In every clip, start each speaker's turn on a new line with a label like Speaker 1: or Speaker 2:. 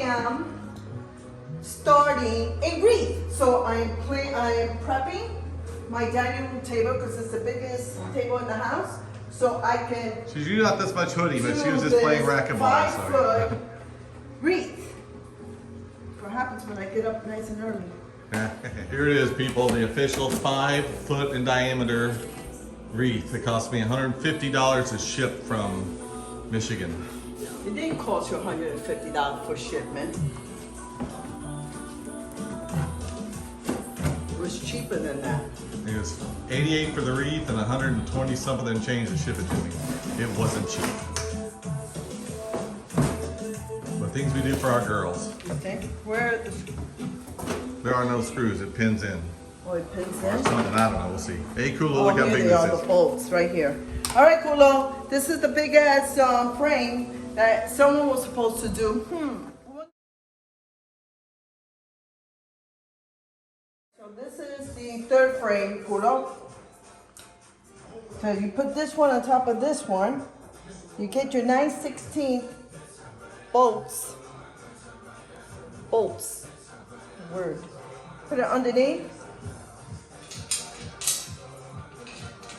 Speaker 1: am starting a wreath. So I am prepping my dining room table because it's the biggest table in the house. So I can.
Speaker 2: She's usually not this much hoodie, but she was just playing racquetball.
Speaker 1: 5-foot wreath. What happens when I get up nice and early?
Speaker 2: Here it is, people. The official 5-foot in diameter wreath. It cost me $150 to ship from Michigan.
Speaker 1: It didn't cost you $150 for shipment. It was cheaper than that.
Speaker 2: It was $88 for the wreath and $120 something and change to ship it to me. It wasn't cheap. But things we do for our girls.
Speaker 1: You think? Where are the...
Speaker 2: There are no screws, it pins in.
Speaker 1: Oh, it pins
Speaker 2: Or
Speaker 1: in?
Speaker 2: something, I don't know, we'll see. Hey, Kulo,
Speaker 1: Oh,
Speaker 2: look how
Speaker 1: here
Speaker 2: big
Speaker 1: they
Speaker 2: this
Speaker 1: are,
Speaker 2: is.
Speaker 1: the bolts right here. All right, Kulo, this is the big ass frame that someone was supposed to do. So this is the third frame, Kulo. So you put this one on top of this one. You get your 9/16 bolts. Bolts. Word. Put it underneath.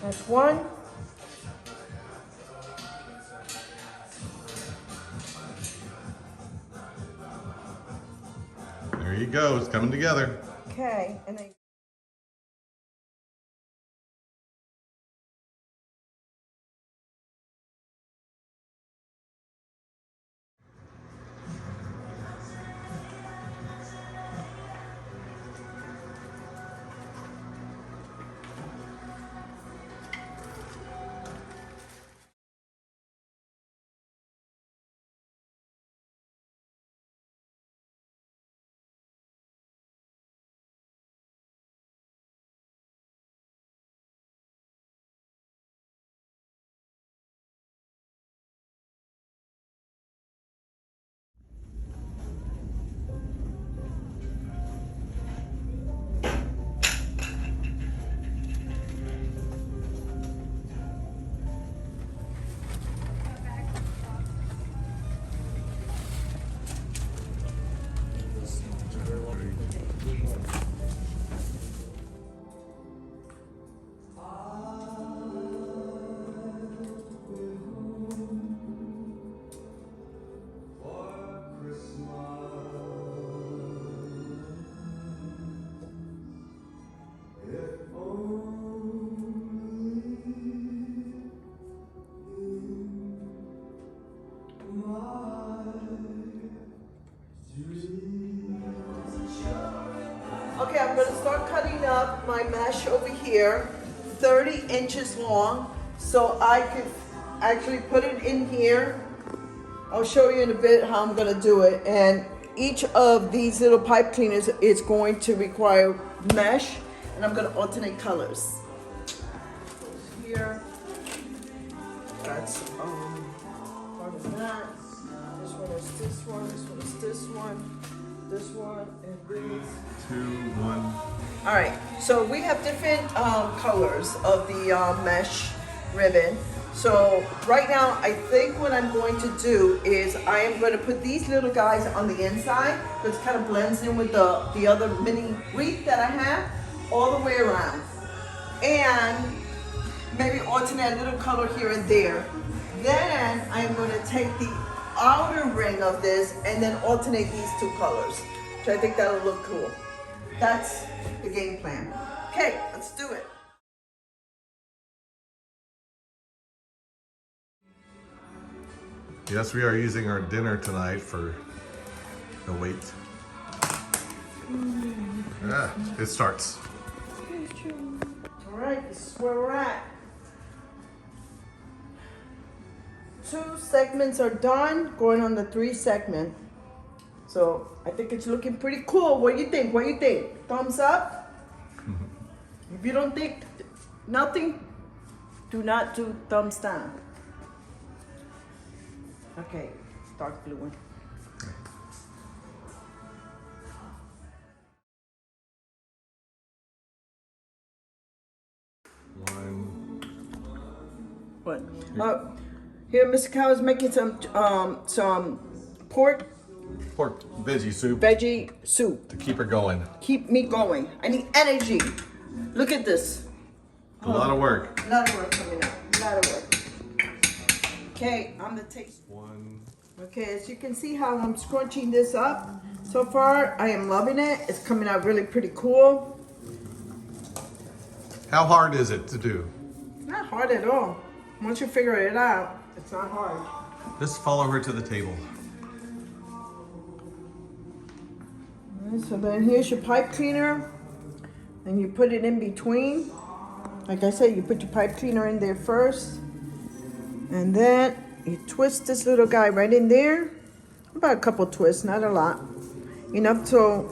Speaker 1: That's one.
Speaker 2: There you go, it's coming together.
Speaker 1: Okay, and then okay, I'm going to start cutting up my mesh over here, 30 inches long, so I can actually put it in here. I'll show you in a bit how I'm going to do it. And each of these little pipe cleaners is going to require mesh, and I'm going to alternate colors. Here, that's part of that. This one is this one, this one is this one. This one and this.
Speaker 2: 2, 1.
Speaker 1: All right, so we have different colors of the mesh ribbon. So right now, I think what I'm going to do is I am going to put these little guys on the inside because it kind of blends in with the other mini wreath that I have all the way around. And maybe alternate a little color here and there. Then I'm going to take the outer ring of this and then alternate these two colors. So I think that'll look cool. That's the game plan. Okay, let's do it.
Speaker 2: Yes, we are using our dinner tonight for the weight. It starts.
Speaker 1: All right, this is where we're at. 2 segments are done, going on the 3 segment. So I think it's looking pretty cool. What do you think? What do you think? Thumbs up? If you don't think nothing, do not do thumbs down. Okay, dark blue one. What? Here, Mr. Cow is making some pork
Speaker 2: Pork veggie soup
Speaker 1: veggie soup.
Speaker 2: to keep her going.
Speaker 1: Keep me going. I need energy. Look at this.
Speaker 2: A lot of work.
Speaker 1: A lot of work coming out. A lot of work. Okay, I'm the taste.
Speaker 2: One.
Speaker 1: Okay, as you can see how I'm scrunching this up. So far, I am loving it. It's coming out really pretty cool.
Speaker 2: How hard is it to do?
Speaker 1: Not hard at all. Once you figure it out, it's not hard.
Speaker 2: Just follow her to the table.
Speaker 1: Alright, so then here's your pipe cleaner. And you put it in between. Like I said, you put your pipe cleaner in there first. And then you twist this little guy right in there. About a couple twists, not a lot. Enough so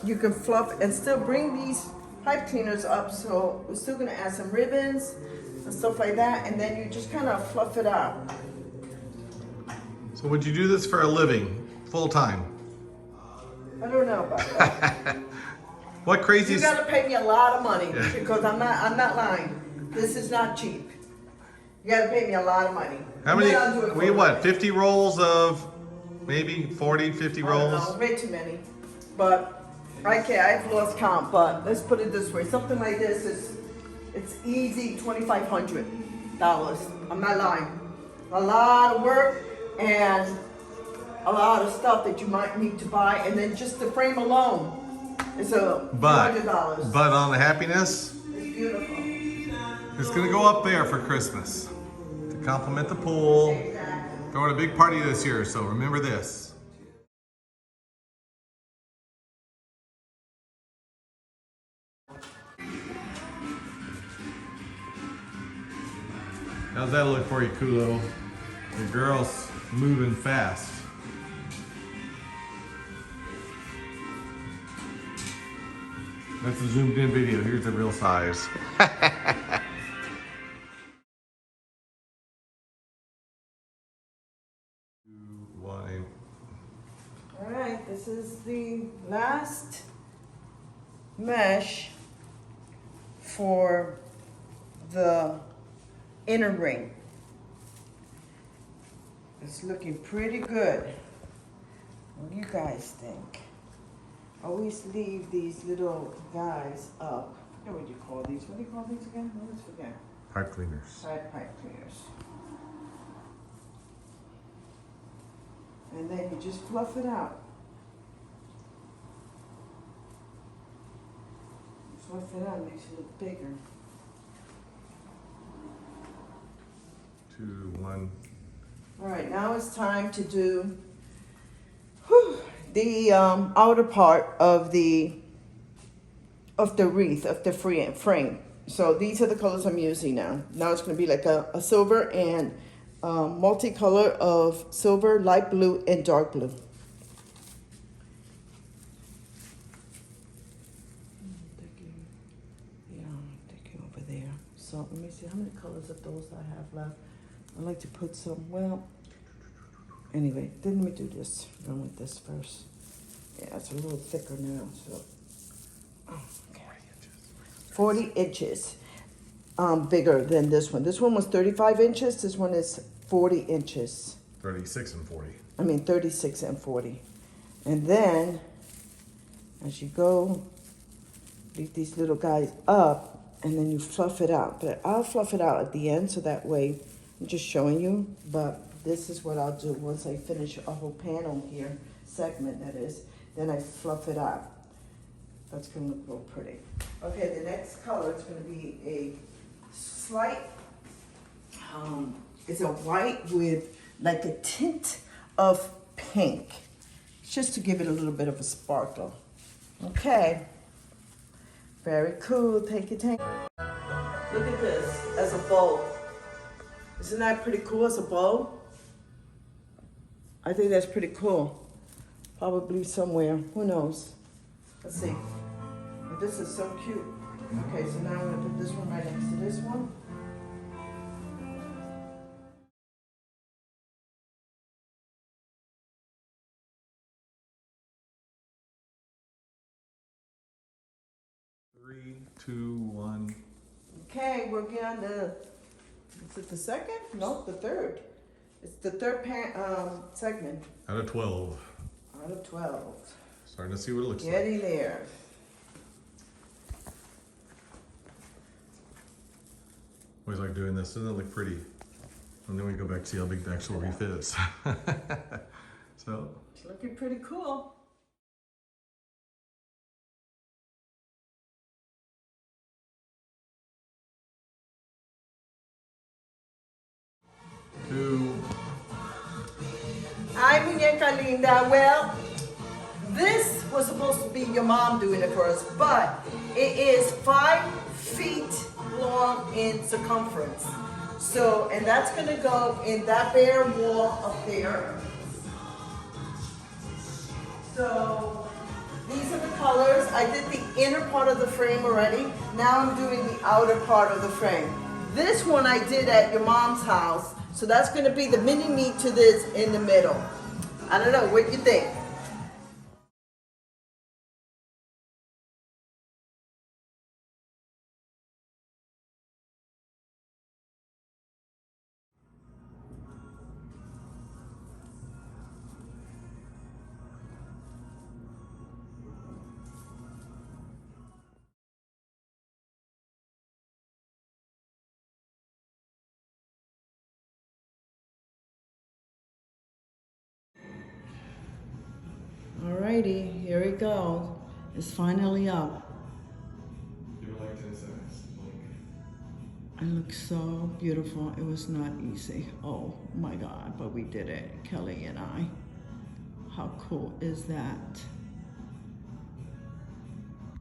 Speaker 1: you can fluff and still bring these pipe cleaners up. So we're still gonna add some ribbons and stuff like that. And then you just kind of fluff it out.
Speaker 2: So would you do this for a living, full time?
Speaker 1: I don't know about that.
Speaker 2: What crazy?
Speaker 1: You gotta pay me a lot of money because I'm not lying. This is not cheap. You gotta pay me a lot of money.
Speaker 2: How many? We what? 50 rolls of maybe 40, 50 rolls?
Speaker 1: No, way too many. But I've lost count. But let's put it this way: something like this it's easy $2,500. I'm not lying. A lot of work and a lot of stuff that you might need to buy, and then just the frame alone is $200.
Speaker 2: But on the happiness,
Speaker 1: It's beautiful.
Speaker 2: it's gonna go up there for Christmas to complement the pool.
Speaker 1: Exactly.
Speaker 2: Throwing a big party this year, so remember this. How's that look for you, Kulo? Your girl's moving fast. That's a zoomed in video. Here's the real size. One.
Speaker 1: All right, this is the last mesh for the inner ring. It's looking pretty good. What do you guys think? Always leave these little guys up. I forget what you call these. What do you call these again? I always forget.
Speaker 2: Pipe cleaners.
Speaker 1: Side pipe cleaners. And then you just fluff it out. Fluff it out, makes it look bigger.
Speaker 2: 2, 1.
Speaker 1: All right, now it's time to do the outer part of the wreath, of the frame. So these are the colors I'm using now. Now it's going to be like a silver and multicolor of silver, light blue, and dark blue. Yeah, take you over there. So let me see how many colors of those I have left. I like to put some, well, anyway, then let me do this. Run with this first. Yeah, it's a little thicker now, so. Oh, okay. 40 inches. Bigger than this one. This one was 35 inches. This one is 40 inches.
Speaker 2: 36 and 40.
Speaker 1: I mean 36 and 40. And then, as you go, leave these little guys up, and then you fluff it out. But I'll fluff it out at the end, so that way, I'm just showing you. But this is what I'll do once I finish a whole panel here, segment that is. Then I fluff it out. That's gonna look real pretty. Okay, the next color is gonna be a slight, it's a white with like a tint of pink. Just to give it a little bit of a sparkle. Okay, very cool, take your time. Look at this, as a bow. Isn't that pretty cool as a bow? I think that's pretty cool. Probably somewhere, who knows? Let's see. But this is so cute. Okay, so now I'm gonna put this one right next to this one.
Speaker 2: Three, two, one.
Speaker 1: Okay, we're on the, is it the second? No, the third. It's the third segment
Speaker 2: Out of 12.
Speaker 1: out of 12.
Speaker 2: Starting to see what it looks like.
Speaker 1: Getting there.
Speaker 2: Always like doing this. Doesn't it look pretty? And then we go back to see how big the actual wreath is. So.
Speaker 1: It's looking pretty cool. Hi, muñeca linda. Well, this was supposed to be your mom doing it for us, but it is 5 feet long in circumference. So, and that's gonna go in that bare wall up there. So, these are the colors. I did the inner part of the frame already. Now I'm doing the outer part of the frame. This one I did at your mom's house. So that's gonna be the mini me to this in the middle. I don't know, what you think? Alrighty, here it goes. It's finally up.
Speaker 2: Give it like 10 seconds.
Speaker 1: It looks so beautiful. It was not easy. Oh my God, but we did it, Kelly and I. How cool is that?